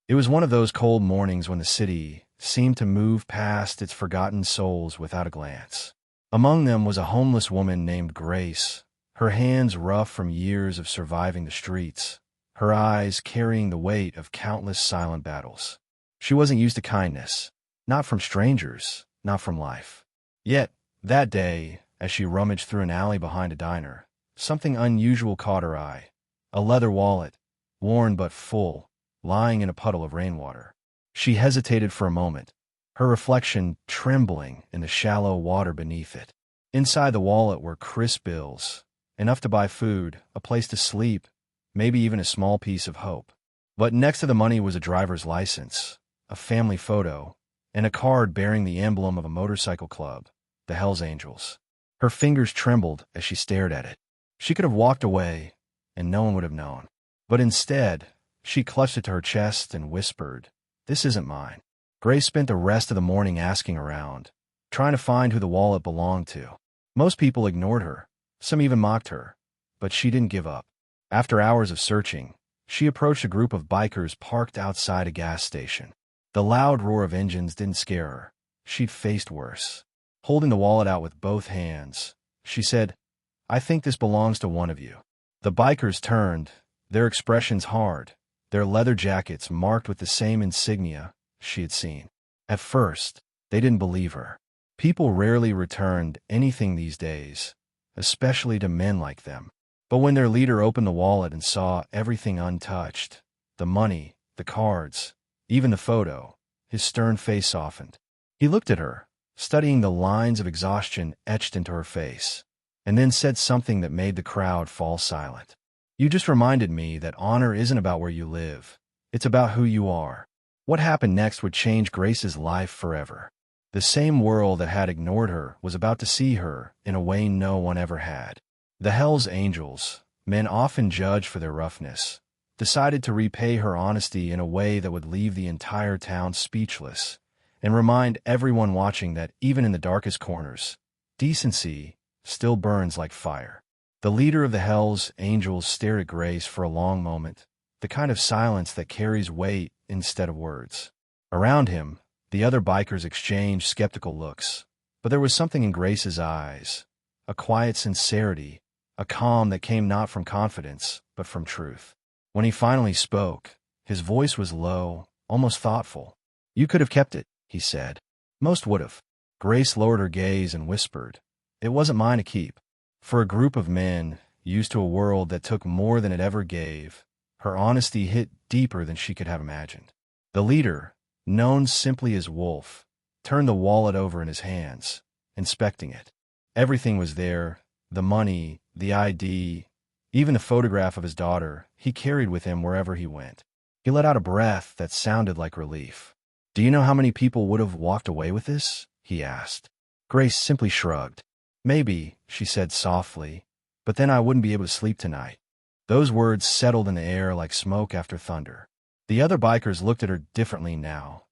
It was one of those cold mornings when the city seemed to move past its forgotten souls without a glance. Among them was a homeless woman named Grace, her hands rough from years of surviving the streets, her eyes carrying the weight of countless silent battles. She wasn't used to kindness, not from strangers, not from life. Yet, that day, as she rummaged through an alley behind a diner, something unusual caught her eye. A leather wallet, worn but full, lying in a puddle of rainwater. She hesitated for a moment, her reflection trembling in the shallow water beneath it. Inside the wallet were crisp bills, enough to buy food, a place to sleep, maybe even a small piece of hope. But next to the money was a driver's license, a family photo, and a card bearing the emblem of a motorcycle club, the Hells Angels. Her fingers trembled as she stared at it. She could have walked away, and no one would have known. But instead, she clutched it to her chest and whispered, "This isn't mine." Grace spent the rest of the morning asking around, trying to find who the wallet belonged to. Most people ignored her, some even mocked her, but she didn't give up. After hours of searching, she approached a group of bikers parked outside a gas station. The loud roar of engines didn't scare her. She'd faced worse. Holding the wallet out with both hands, she said, "I think this belongs to one of you." The bikers turned, their expressions hard, their leather jackets marked with the same insignia she had seen. At first, they didn't believe her. People rarely returned anything these days, especially to men like them. But when their leader opened the wallet and saw everything untouched, the money, the cards, even the photo, his stern face softened. He looked at her, studying the lines of exhaustion etched into her face, and then said something that made the crowd fall silent. "You just reminded me that honor isn't about where you live. It's about who you are." What happened next would change Grace's life forever. The same world that had ignored her was about to see her in a way no one ever had. The Hells Angels, men often judged for their roughness, decided to repay her honesty in a way that would leave the entire town speechless and remind everyone watching that even in the darkest corners, decency still burns like fire. The leader of the Hells Angels stared at Grace for a long moment, the kind of silence that carries weight instead of words. Around him, the other bikers exchanged skeptical looks, but there was something in Grace's eyes, a quiet sincerity, a calm that came not from confidence, but from truth. When he finally spoke, his voice was low, almost thoughtful. "You could have kept it," he said. "Most would have." Grace lowered her gaze and whispered, "It wasn't mine to keep." For a group of men, used to a world that took more than it ever gave, her honesty hit deeper than she could have imagined. The leader, known simply as Wolf, turned the wallet over in his hands, inspecting it. Everything was there, the money, the ID, even the photograph of his daughter he carried with him wherever he went. He let out a breath that sounded like relief. "Do you know how many people would have walked away with this?" he asked. Grace simply shrugged. "Maybe," she said softly, "but then I wouldn't be able to sleep tonight." Those words settled in the air like smoke after thunder. The other bikers looked at her differently now,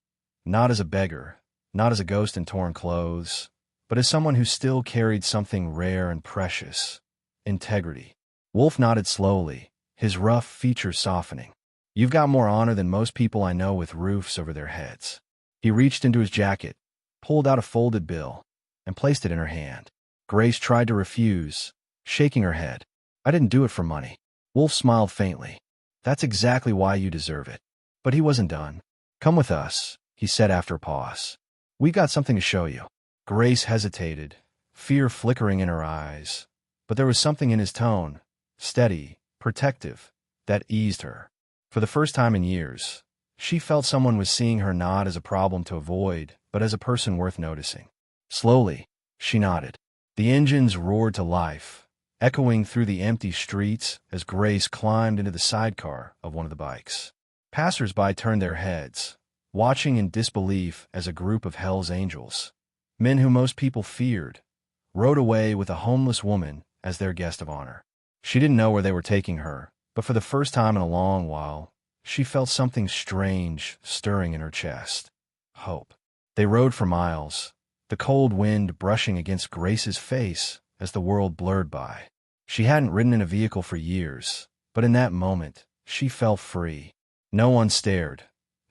not as a beggar, not as a ghost in torn clothes, but as someone who still carried something rare and precious: integrity. Wolf nodded slowly, his rough features softening. "You've got more honor than most people I know with roofs over their heads." He reached into his jacket, pulled out a folded bill, and placed it in her hand. Grace tried to refuse, shaking her head. "I didn't do it for money." Wolf smiled faintly. "That's exactly why you deserve it." But he wasn't done. "Come with us," he said after a pause. "We got something to show you." Grace hesitated, fear flickering in her eyes, but there was something in his tone, steady, protective, that eased her. For the first time in years, she felt someone was seeing her not as a problem to avoid, but as a person worth noticing. Slowly, she nodded. The engines roared to life, echoing through the empty streets as Grace climbed into the sidecar of one of the bikes. Passers-by turned their heads, watching in disbelief as a group of Hells Angels, men who most people feared, rode away with a homeless woman as their guest of honor. She didn't know where they were taking her, but for the first time in a long while, she felt something strange stirring in her chest. Hope. They rode for miles, the cold wind brushing against Grace's face as the world blurred by. She hadn't ridden in a vehicle for years, but in that moment, she felt free. No one stared.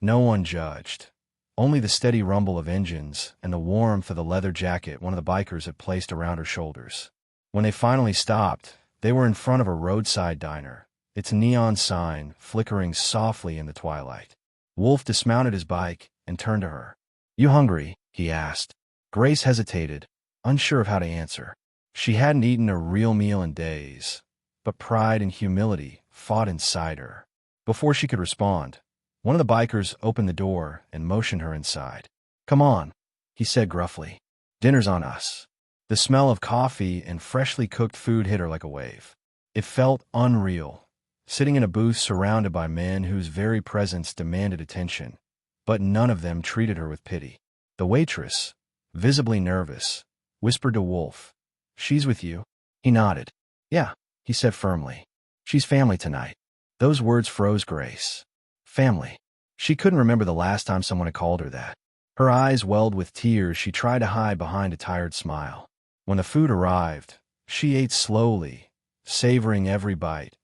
No one judged. Only the steady rumble of engines and the warmth of the leather jacket one of the bikers had placed around her shoulders. When they finally stopped, they were in front of a roadside diner, its neon sign flickering softly in the twilight. Wolf dismounted his bike and turned to her. "You hungry?" he asked. Grace hesitated, unsure of how to answer. She hadn't eaten a real meal in days, but pride and humility fought inside her. Before she could respond, one of the bikers opened the door and motioned her inside. "Come on," he said gruffly. "Dinner's on us." The smell of coffee and freshly cooked food hit her like a wave. It felt unreal, sitting in a booth surrounded by men whose very presence demanded attention, but none of them treated her with pity. The waitress, visibly nervous, whispered to Wolf, "She's with you?" He nodded. "Yeah," he said firmly. "She's family tonight." Those words froze Grace. Family. She couldn't remember the last time someone had called her that. Her eyes welled with tears she tried to hide behind a tired smile. When the food arrived, she ate slowly, savoring every bite,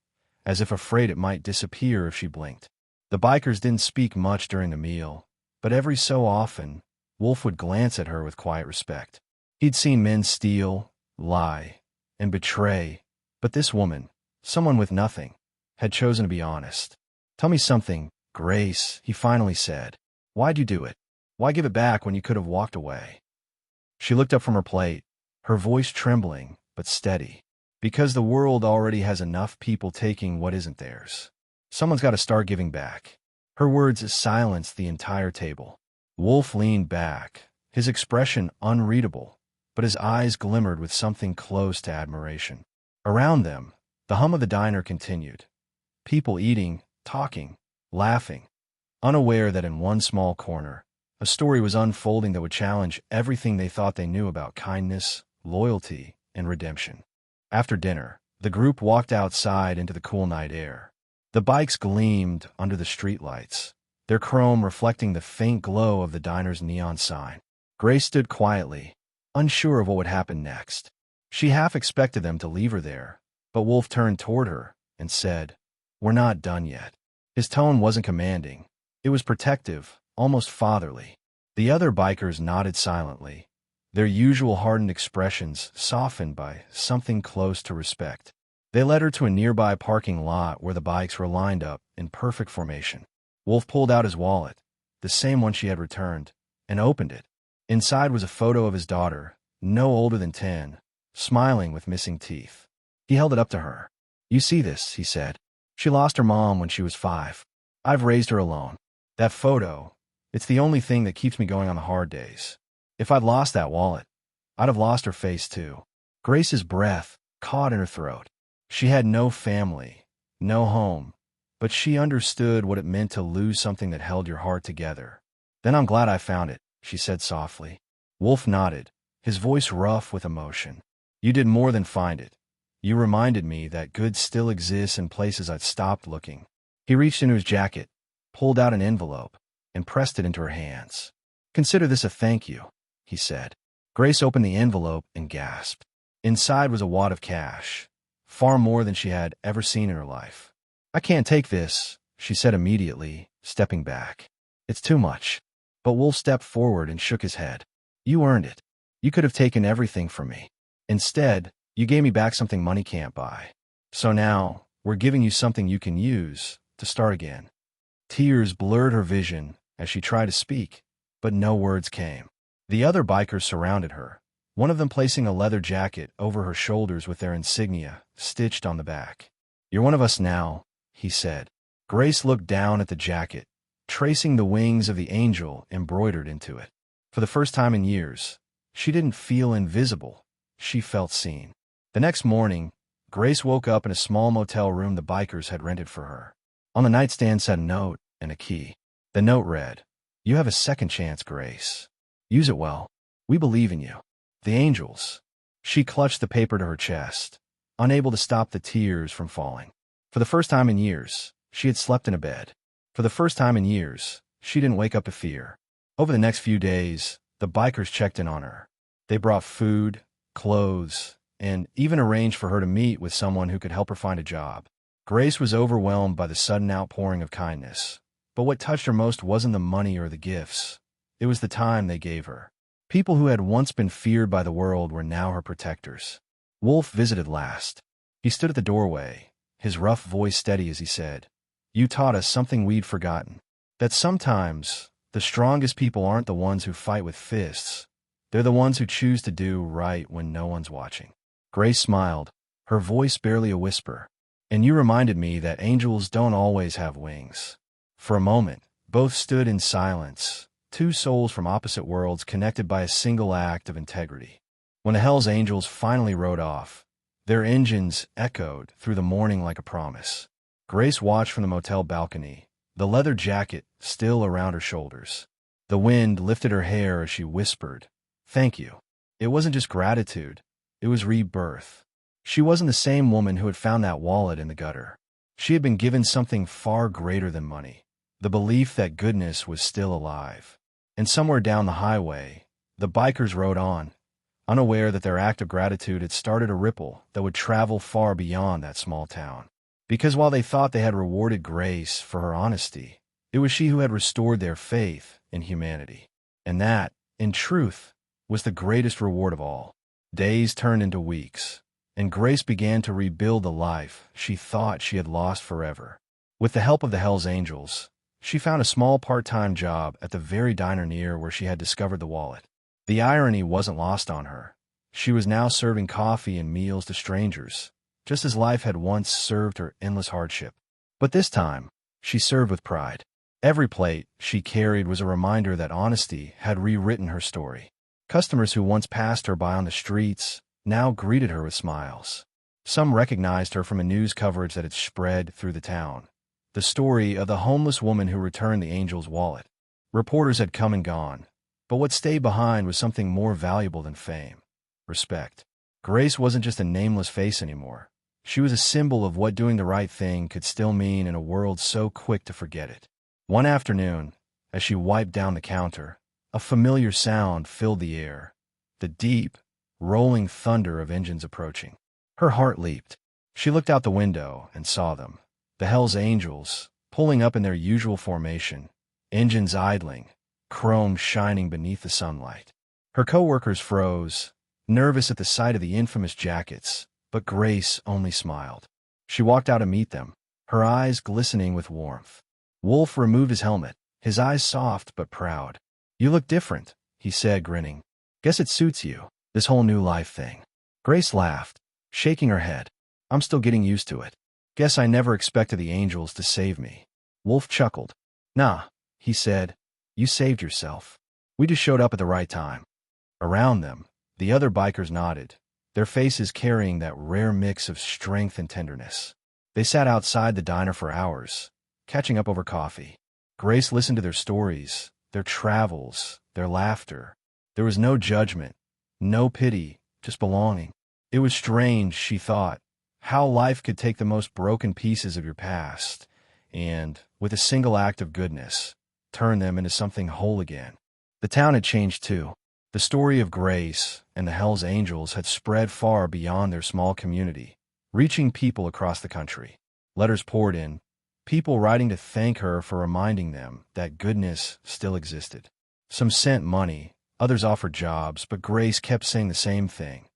as if afraid it might disappear if she blinked. The bikers didn't speak much during the meal, but every so often, Wolf would glance at her with quiet respect. He'd seen men steal, lie, and betray, but this woman, someone with nothing, had chosen to be honest. "Tell me something, Grace," he finally said. "Why'd you do it? Why give it back when you could have walked away?" She looked up from her plate, her voice trembling, but steady. "Because the world already has enough people taking what isn't theirs. Someone's got to start giving back." Her words silenced the entire table. Wolf leaned back, his expression unreadable, but his eyes glimmered with something close to admiration. Around them, the hum of the diner continued. People eating, talking, laughing, unaware that in one small corner, a story was unfolding that would challenge everything they thought they knew about kindness, loyalty, and redemption. After dinner, the group walked outside into the cool night air. The bikes gleamed under the streetlights, their chrome reflecting the faint glow of the diner's neon sign. Grace stood quietly, unsure of what would happen next. She half expected them to leave her there, but Wolf turned toward her and said, "We're not done yet." His tone wasn't commanding. It was protective, almost fatherly. The other bikers nodded silently, their usual hardened expressions softened by something close to respect. They led her to a nearby parking lot where the bikes were lined up in perfect formation. Wolf pulled out his wallet, the same one she had returned, and opened it. Inside was a photo of his daughter, no older than 10, smiling with missing teeth. He held it up to her. "You see this," he said. "She lost her mom when she was 5. I've raised her alone. That photo, it's the only thing that keeps me going on the hard days. If I'd lost that wallet, I'd have lost her face too." Grace's breath caught in her throat. She had no family, no home, but she understood what it meant to lose something that held your heart together. "Then I'm glad I found it," she said softly. Wolf nodded, his voice rough with emotion. "You did more than find it. You reminded me that good still exists in places I'd stopped looking." He reached into his jacket, pulled out an envelope, and pressed it into her hands. "Consider this a thank you," he said. Grace opened the envelope and gasped. Inside was a wad of cash, far more than she had ever seen in her life. "I can't take this," she said immediately, stepping back. "It's too much." But Wolf stepped forward and shook his head. "You earned it. You could have taken everything from me. Instead, you gave me back something money can't buy. So now, we're giving you something you can use to start again." Tears blurred her vision as she tried to speak, but no words came. The other bikers surrounded her, one of them placing a leather jacket over her shoulders with their insignia stitched on the back. "You're one of us now," he said. Grace looked down at the jacket, tracing the wings of the angel embroidered into it. For the first time in years, she didn't feel invisible. She felt seen. The next morning, Grace woke up in a small motel room the bikers had rented for her. On the nightstand sat a note and a key. The note read, "You have a second chance, Grace. Use it well. We believe in you. The angels." She clutched the paper to her chest, unable to stop the tears from falling. For the first time in years, she had slept in a bed. For the first time in years, she didn't wake up to fear. Over the next few days, the bikers checked in on her. They brought food, clothes, and even arranged for her to meet with someone who could help her find a job. Grace was overwhelmed by the sudden outpouring of kindness, But what touched her most wasn't the money or the gifts. It was the time they gave her. People who had once been feared by the world were now her protectors. Wolf visited last. He stood at the doorway, his rough voice steady as he said, "You taught us something we'd forgotten. That sometimes the strongest people aren't the ones who fight with fists. They're the ones who choose to do right when no one's watching." Grace smiled, her voice barely a whisper. "And you reminded me that angels don't always have wings." For a moment, both stood in silence, two souls from opposite worlds connected by a single act of integrity. When the Hell's Angels finally rode off, their engines echoed through the morning like a promise. Grace watched from the motel balcony, the leather jacket still around her shoulders. The wind lifted her hair as she whispered, "Thank you." It wasn't just gratitude, it was rebirth. She wasn't the same woman who had found that wallet in the gutter. She had been given something far greater than money, the belief that goodness was still alive. And somewhere down the highway, the bikers rode on, unaware that their act of gratitude had started a ripple that would travel far beyond that small town. Because while they thought they had rewarded Grace for her honesty, it was she who had restored their faith in humanity. And that, in truth, was the greatest reward of all. Days turned into weeks, and Grace began to rebuild the life she thought she had lost forever. With the help of the Hell's Angels, she found a small part-time job at the very diner near where she had discovered the wallet. The irony wasn't lost on her. She was now serving coffee and meals to strangers, just as life had once served her endless hardship. But this time, she served with pride. Every plate she carried was a reminder that honesty had rewritten her story. Customers who once passed her by on the streets now greeted her with smiles. Some recognized her from a news coverage that had spread through the town. The story of the homeless woman who returned the angel's wallet. Reporters had come and gone, but what stayed behind was something more valuable than fame: respect. Grace wasn't just a nameless face anymore. She was a symbol of what doing the right thing could still mean in a world so quick to forget it. One afternoon, as she wiped down the counter, a familiar sound filled the air, the deep, rolling thunder of engines approaching. Her heart leaped. She looked out the window and saw them. The Hell's Angels, pulling up in their usual formation, engines idling, chrome shining beneath the sunlight. Her coworkers froze, nervous at the sight of the infamous jackets, but Grace only smiled. She walked out to meet them, her eyes glistening with warmth. Wolf removed his helmet, his eyes soft but proud. "You look different," he said, grinning. "Guess it suits you, this whole new life thing." Grace laughed, shaking her head. "I'm still getting used to it. Guess I never expected the angels to save me." Wolf chuckled. "Nah," he said, "you saved yourself. We just showed up at the right time." Around them, the other bikers nodded, their faces carrying that rare mix of strength and tenderness. They sat outside the diner for hours, catching up over coffee. Grace listened to their stories, their travels, their laughter. There was no judgment, no pity, just belonging. It was strange, she thought, how life could take the most broken pieces of your past and, with a single act of goodness, turn them into something whole again. The town had changed too. The story of Grace and the Hell's Angels had spread far beyond their small community, reaching people across the country. Letters poured in, people writing to thank her for reminding them that goodness still existed. Some sent money, others offered jobs, but Grace kept saying the same thing: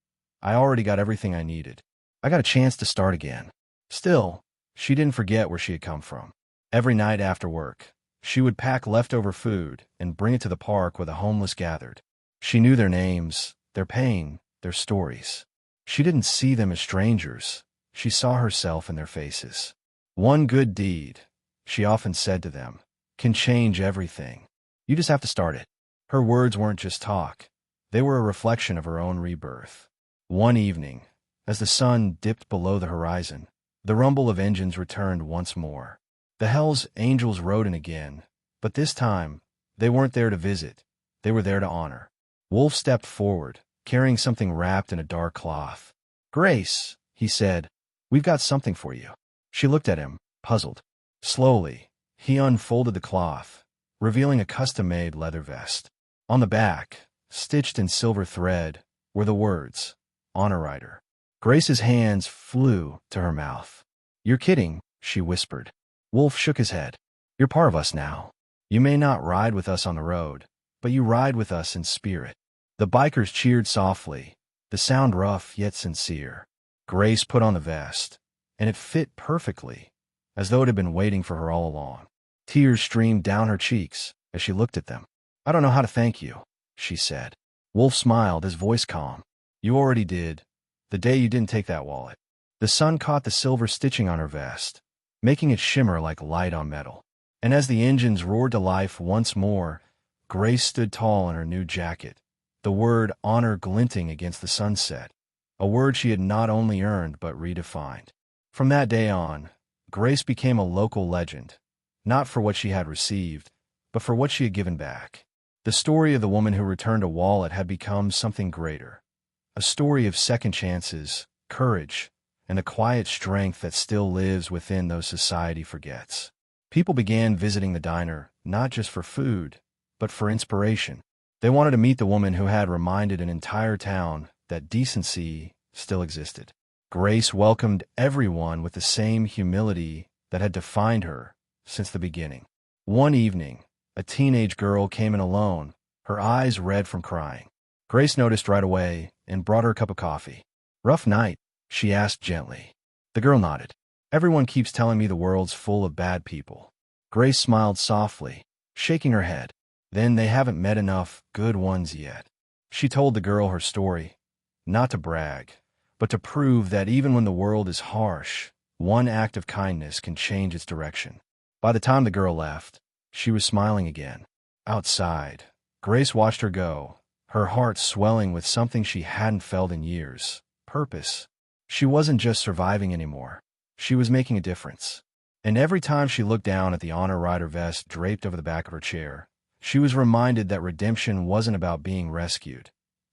"I already got everything I needed. I got a chance to start again." Still, she didn't forget where she had come from. Every night after work, she would pack leftover food and bring it to the park where the homeless gathered. She knew their names, their pain, their stories. She didn't see them as strangers. She saw herself in their faces. "One good deed," she often said to them, "can change everything. You just have to start it." Her words weren't just talk. They were a reflection of her own rebirth. One evening, as the sun dipped below the horizon, the rumble of engines returned once more. The Hell's Angels rode in again, but this time, they weren't there to visit. They were there to honor. Wolf stepped forward, carrying something wrapped in a dark cloth. "Grace," he said, "we've got something for you." She looked at him, puzzled. Slowly, he unfolded the cloth, revealing a custom-made leather vest. On the back, stitched in silver thread, were the words, "Honor Rider." Grace's hands flew to her mouth. "You're kidding," she whispered. Wolf shook his head. You're part of us now. You may not ride with us on the road, but you ride with us in spirit." The bikers cheered softly, the sound rough yet sincere. Grace put on the vest, and it fit perfectly, as though it had been waiting for her all along. Tears streamed down her cheeks as she looked at them. "I don't know how to thank you," she said. Wolf smiled, his voice calm. "You already did, the day you didn't take that wallet." The sun caught the silver stitching on her vest, making it shimmer like light on metal. And as the engines roared to life once more, Grace stood tall in her new jacket, the word honor glinting against the sunset, a word she had not only earned but redefined. From that day on, Grace became a local legend, not for what she had received, but for what she had given back. The story of the woman who returned a wallet had become something greater, a story of second chances, courage, and the quiet strength that still lives within those society forgets. People began visiting the diner, not just for food, but for inspiration. They wanted to meet the woman who had reminded an entire town that decency still existed. Grace welcomed everyone with the same humility that had defined her since the beginning. One evening, a teenage girl came in alone, her eyes red from crying. Grace noticed right away and brought her a cup of coffee. "Rough night?" she asked gently. The girl nodded. "Everyone keeps telling me the world's full of bad people." Grace smiled softly, shaking her head. "Then they haven't met enough good ones yet." She told the girl her story, not to brag, but to prove that even when the world is harsh, one act of kindness can change its direction. By the time the girl left, she was smiling again. Outside, Grace watched her go, her heart swelling with something she hadn't felt in years: purpose. She wasn't just surviving anymore. She was making a difference. And every time she looked down at the honor rider vest draped over the back of her chair, she was reminded that redemption wasn't about being rescued.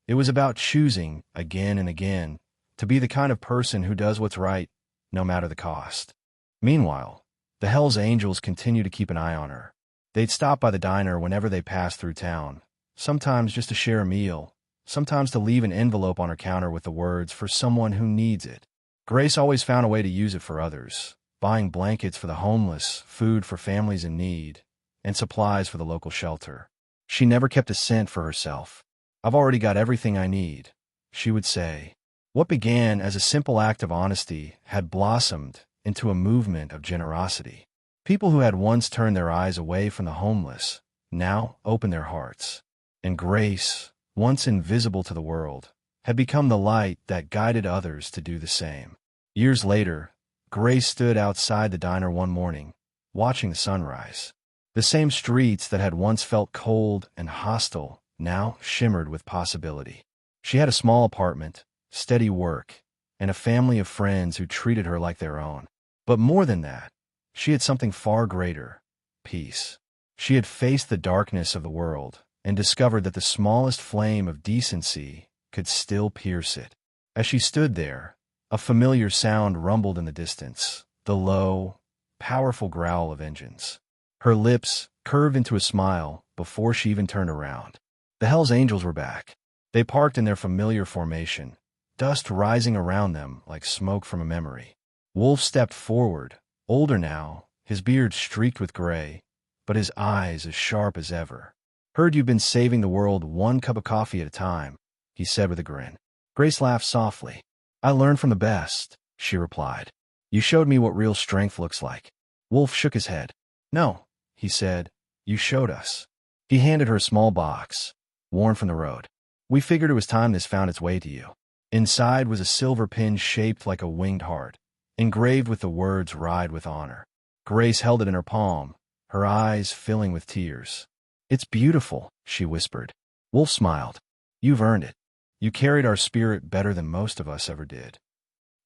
It was about choosing, again and again, to be the kind of person who does what's right, no matter the cost. Meanwhile, the Hells Angels continued to keep an eye on her. They'd stop by the diner whenever they passed through town, sometimes just to share a meal, sometimes to leave an envelope on her counter with the words, "For someone who needs it." Grace always found a way to use it for others, buying blankets for the homeless, food for families in need, and supplies for the local shelter. She never kept a cent for herself. "I've already got everything I need," she would say. What began as a simple act of honesty had blossomed into a movement of generosity. People who had once turned their eyes away from the homeless now opened their hearts. And Grace, once invisible to the world, had become the light that guided others to do the same. Years later, Grace stood outside the diner one morning, watching the sunrise. The same streets that had once felt cold and hostile now shimmered with possibility. She had a small apartment, steady work, and a family of friends who treated her like their own. But more than that, she had something far greater: peace. She had faced the darkness of the world and discovered that the smallest flame of decency could still pierce it. As she stood there, a familiar sound rumbled in the distance, the low, powerful growl of engines. Her lips curved into a smile before she even turned around. The Hells Angels were back. They parked in their familiar formation, dust rising around them like smoke from a memory. Wolf stepped forward, older now, his beard streaked with gray, but his eyes as sharp as ever. "Heard you've been saving the world one cup of coffee at a time," he said with a grin. Grace laughed softly. "I learned from the best," she replied. "You showed me what real strength looks like." Wolf shook his head. "No," he said, "you showed us." He handed her a small box, worn from the road. "We figured it was time this found its way to you." Inside was a silver pin shaped like a winged heart, engraved with the words, "Ride with honor." Grace held it in her palm, her eyes filling with tears. "It's beautiful," she whispered. Wolf smiled. "You've earned it. You carried our spirit better than most of us ever did."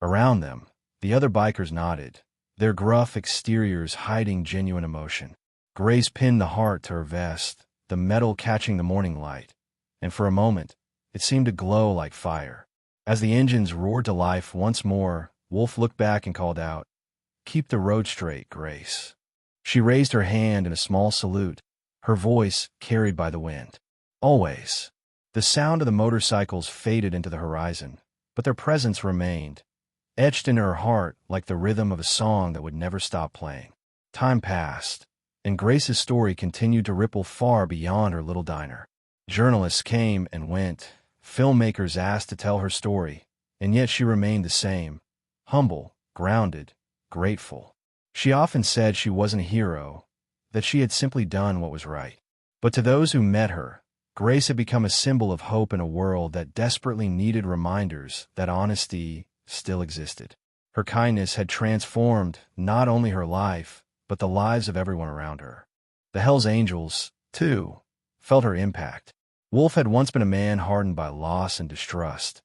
Around them, the other bikers nodded, their gruff exteriors hiding genuine emotion. Grace pinned the heart to her vest, the metal catching the morning light, and for a moment, it seemed to glow like fire. As the engines roared to life once more, Wolf looked back and called out, "Keep the road straight, Grace." She raised her hand in a small salute, her voice carried by the wind. "Always." The sound of the motorcycles faded into the horizon, but their presence remained, etched into her heart like the rhythm of a song that would never stop playing. Time passed, and Grace's story continued to ripple far beyond her little diner. Journalists came and went, filmmakers asked to tell her story, and yet she remained the same, humble, grounded, grateful. She often said she wasn't a hero, that she had simply done what was right. But to those who met her, Grace had become a symbol of hope in a world that desperately needed reminders that honesty still existed. Her kindness had transformed not only her life, but the lives of everyone around her. The Hells Angels, too, felt her impact. Wolf had once been a man hardened by loss and distrust,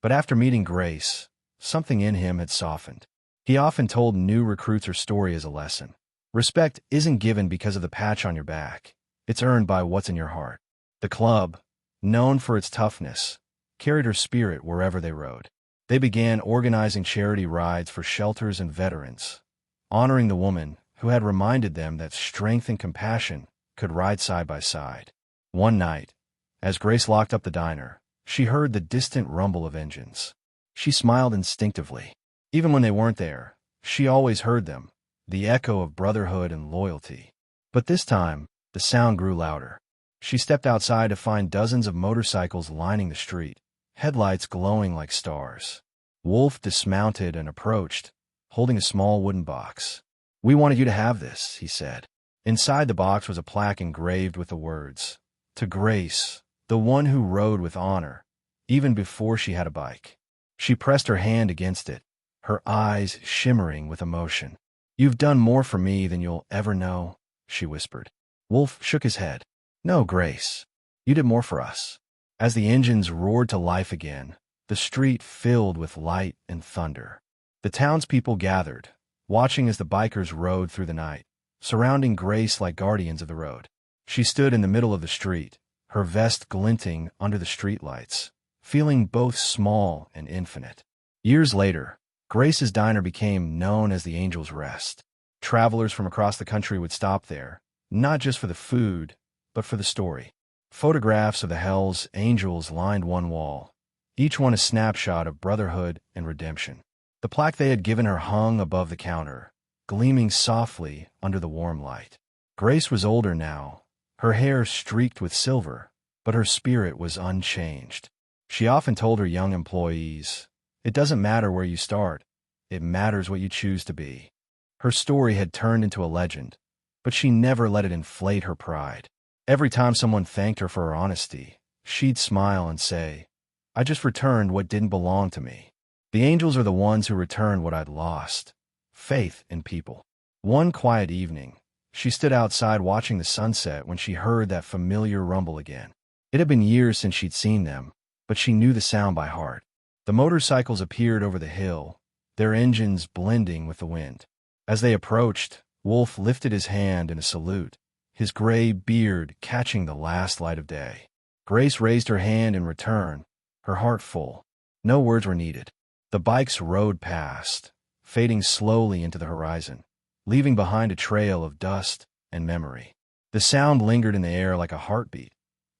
but after meeting Grace, something in him had softened. He often told new recruits her story as a lesson. Respect isn't given because of the patch on your back. It's earned by what's in your heart. The club, known for its toughness, carried her spirit wherever they rode. They began organizing charity rides for shelters and veterans, honoring the woman who had reminded them that strength and compassion could ride side by side. One night, as Grace locked up the diner, she heard the distant rumble of engines. She smiled instinctively. Even when they weren't there, she always heard them, the echo of brotherhood and loyalty. But this time, the sound grew louder. She stepped outside to find dozens of motorcycles lining the street, headlights glowing like stars. Wolf dismounted and approached, holding a small wooden box. "We wanted you to have this," he said. Inside the box was a plaque engraved with the words, "To Grace, the one who rode with honor, even before she had a bike." She pressed her hand against it, her eyes shimmering with emotion. "You've done more for me than you'll ever know," she whispered. Wolf shook his head. "No, Grace, you did more for us." As the engines roared to life again, the street filled with light and thunder. The townspeople gathered, watching as the bikers rode through the night, surrounding Grace like guardians of the road. She stood in the middle of the street, her vest glinting under the streetlights, feeling both small and infinite. Years later, Grace's diner became known as the Angel's Rest. Travelers from across the country would stop there, not just for the food, but for the story. Photographs of the Hells Angels lined one wall, each one a snapshot of brotherhood and redemption. The plaque they had given her hung above the counter, gleaming softly under the warm light. Grace was older now, her hair streaked with silver, but her spirit was unchanged. She often told her young employees, "It doesn't matter where you start, it matters what you choose to be." Her story had turned into a legend, but she never let it inflate her pride. Every time someone thanked her for her honesty, she'd smile and say, "I just returned what didn't belong to me." The angels are the ones who returned what I'd lost: faith in people. One quiet evening, she stood outside watching the sunset when she heard that familiar rumble again. It had been years since she'd seen them, but she knew the sound by heart. The motorcycles appeared over the hill, their engines blending with the wind. As they approached, Wolf lifted his hand in a salute, his gray beard catching the last light of day. Grace raised her hand in return, her heart full. No words were needed. The bikes rode past, fading slowly into the horizon, leaving behind a trail of dust and memory. The sound lingered in the air like a heartbeat,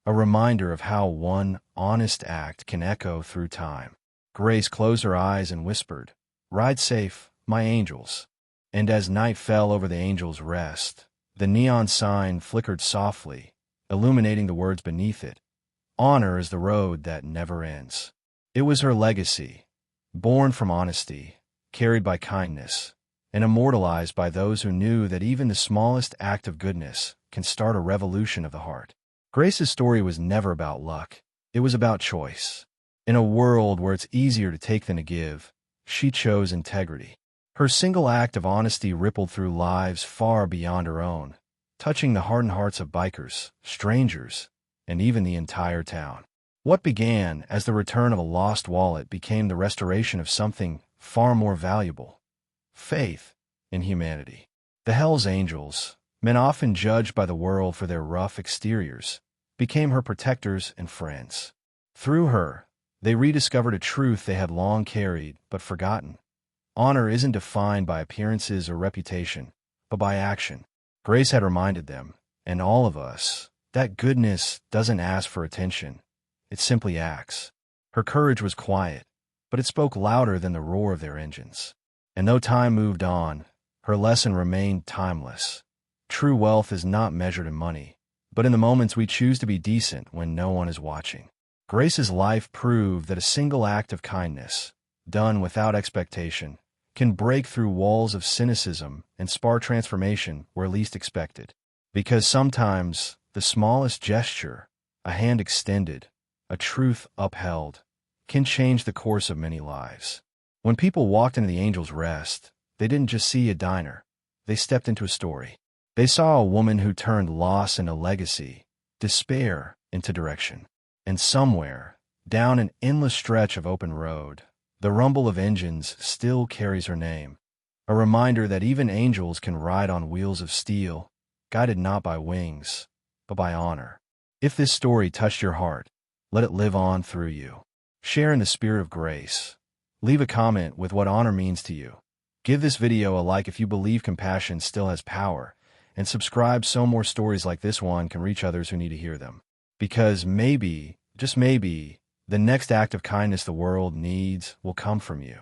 a reminder of how one honest act can echo through time. Grace closed her eyes and whispered, "Ride safe, my angels." And as night fell over the Angel's Rest, the neon sign flickered softly, illuminating the words beneath it, "Honor is the road that never ends." It was her legacy, born from honesty, carried by kindness, and immortalized by those who knew that even the smallest act of goodness can start a revolution of the heart. Grace's story was never about luck. It was about choice. In a world where it's easier to take than to give, she chose integrity. Her single act of honesty rippled through lives far beyond her own, touching the hardened hearts of bikers, strangers, and even the entire town. What began as the return of a lost wallet became the restoration of something far more valuable: faith in humanity. The Hells Angels, men often judged by the world for their rough exteriors, became her protectors and friends. Through her, they rediscovered a truth they had long carried but forgotten. Honor isn't defined by appearances or reputation, but by action. Grace had reminded them, and all of us, that goodness doesn't ask for attention. It simply acts. Her courage was quiet, but it spoke louder than the roar of their engines. And though time moved on, her lesson remained timeless. True wealth is not measured in money, but in the moments we choose to be decent when no one is watching. Grace's life proved that a single act of kindness, done without expectation, can break through walls of cynicism and spark transformation where least expected. Because sometimes the smallest gesture, a hand extended, a truth upheld, can change the course of many lives. When people walked into the Angel's Rest, they didn't just see a diner. They stepped into a story. They saw a woman who turned loss into legacy, despair into direction. And somewhere, down an endless stretch of open road, the rumble of engines still carries her name, a reminder that even angels can ride on wheels of steel, guided not by wings, but by honor. If this story touched your heart, let it live on through you. Share in the spirit of grace. Leave a comment with what honor means to you. Give this video a like if you believe compassion still has power, and subscribe so more stories like this one can reach others who need to hear them. Because maybe, just maybe, the next act of kindness the world needs will come from you.